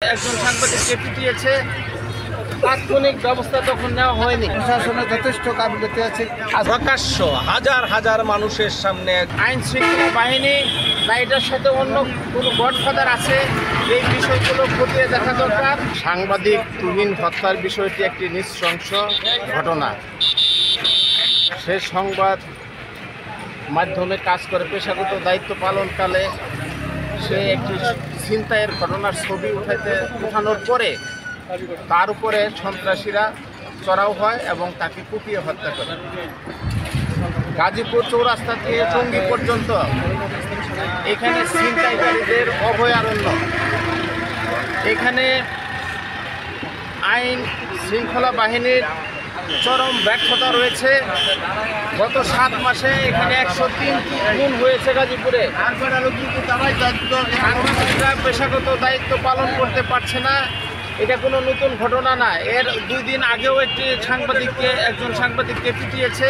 একজন সাংবাদিককে পিটিয়েছে, তাৎক্ষণিক ব্যবস্থা তখন নেওয়া হয়নি। প্রশাসনের যথেষ্ট গাফিলতি আছে। প্রকাশ্য হাজার হাজার মানুষের সামনে আইন শৃঙ্খলা বাহিনী বা এটার সাথে অন্য কোনো গডফাদার আছে, এই বিষয়গুলো খতিয়ে দেখা দরকার। সাংবাদিক তুহিন হত্যার বিষয়টি একটি নৃশংস ঘটনা। সে সংবাদ মাধ্যমে কাজ করে পেশাগত দায়িত্ব পালনকালে সে একটি ছিনতাইয়ের ঘটনার ছবি উঠানোর পরে তার উপরে সন্ত্রাসীরা চড়াও হয় এবং তাকে কুপিয়ে হত্যা করে। গাজীপুর চৌরাস্তা থেকে টঙ্গী পর্যন্ত এখানে ছিনতাইকারীদের অভয়ারণ্য। এখানে আইন শৃঙ্খলা বাহিনীর চরম ব্যর্থতা রয়েছে। গত 7 মাসে এখানে 103 খুন হয়েছে গাজীপুরে। সাংবাদিকরা পেশাগত দায়িত্ব পালন করতে পারছে না, এটা কোনো নতুন ঘটনা না। এর 2 দিন আগেও একজন সাংবাদিককে পিটিয়েছে,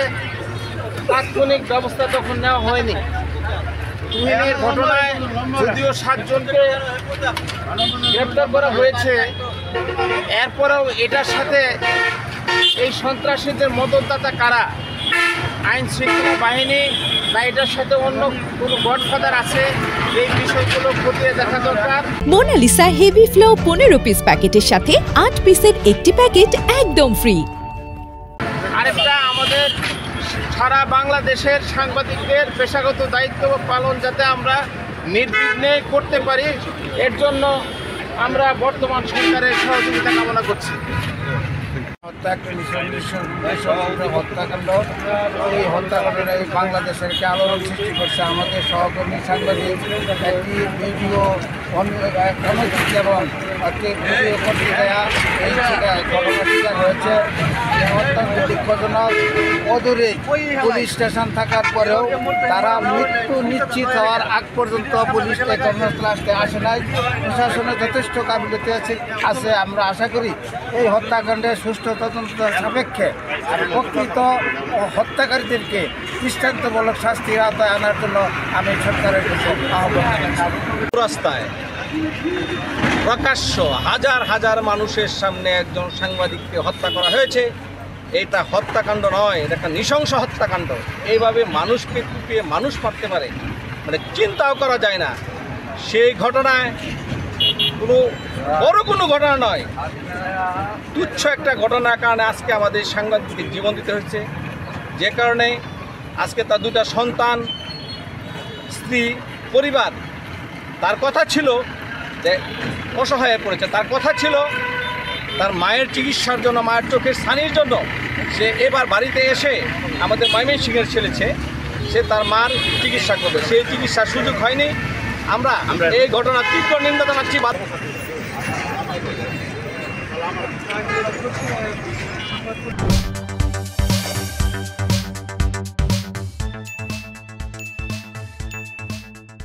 তাৎক্ষণিক ব্যবস্থা তখন নেওয়া হয়নি। তুহিনের ঘটনায় যদিও 7 জনকে গ্রেপ্তার করা হয়েছে, এরপরেও এটার সাথে এই সন্ত্রাসীদের মদতদাতা কারা, আইন শৃঙ্খলা বাহিনী বা এটার সাথে অন্য কোনো গডফাদার আছে, এই বিষয়গুলো খতিয়ে দেখা দরকার। মোনালিসা হেভি ফ্লো 15 পিস প্যাকেটের সাথে 8 পিসের একটি প্যাকেট একদম ফ্রি। আরেকটা, আমাদের সারা বাংলাদেশের সাংবাদিকদের পেশাগত দায়িত্ব পালন যাতে আমরা নির্বিঘ্নে করতে পারি, এর জন্য আমরা বর্তমান সরকারের সহযোগিতা কামনা করছি। হত্যাকাণ্ড, এই হত্যাকাণ্ডের এই বাংলাদেশের একটি আলোড়ন সৃষ্টি করছে। আমাদের সহকর্মী সাংবাদিক একটি ভিডিও এবং একটি ভিডিও করতে দেওয়া এই ঘটনার শিকার হয়েছে। অত্যন্ত দুঃখজনক। অদূরে পুলিশ স্টেশন থাকার পরেও তারা মৃত্যু নিশ্চিত হওয়ার আগ পর্যন্ত পুলিশ ঘটনাস্থলে আসতে আসে নাই। প্রশাসনের যথেষ্ট গাফিলতি আছে। আমরা আশা করি এই হত্যাকাণ্ডের সুষ্ঠু তদন্ত সাপেক্ষে প্রকৃত হত্যাকারীদেরকে দৃষ্টান্তমূলক শাস্তির আওতায় আনার জন্য আমি সরকারের কাছে আহ্বান জানাচ্ছি। রাস্তায় প্রকাশ্য হাজার হাজার মানুষের সামনে একজন সাংবাদিককে হত্যা করা হয়েছে। এটা হত্যাকাণ্ড নয়, এটা একটা নৃশংস হত্যাকাণ্ড। এইভাবে মানুষকে কুপিয়ে মানুষ মারতে পারে, মানে চিন্তাও করা যায় না। সেই ঘটনায় কোনো ঘটনা নয়, তুচ্ছ একটা ঘটনার কারণে আজকে আমাদের সাংবাদিকদের জীবন দিতে হচ্ছে। যে কারণে আজকে তার 2টা সন্তান, স্ত্রী, পরিবার, তার কথা ছিল যে অসহায় পড়েছে। তার কথা ছিল তার মায়ের চিকিৎসার জন্য, মায়ের চোখের ছানির জন্য সে এবার বাড়িতে এসে আমাদের ময়মনসিংহের ছেলেছে, সে তার মার চিকিৎসা করবে। সেই চিকিৎসার সুযোগ হয়নি। আমরা এই ঘটনার তীব্র নিন্দা জানাচ্ছি।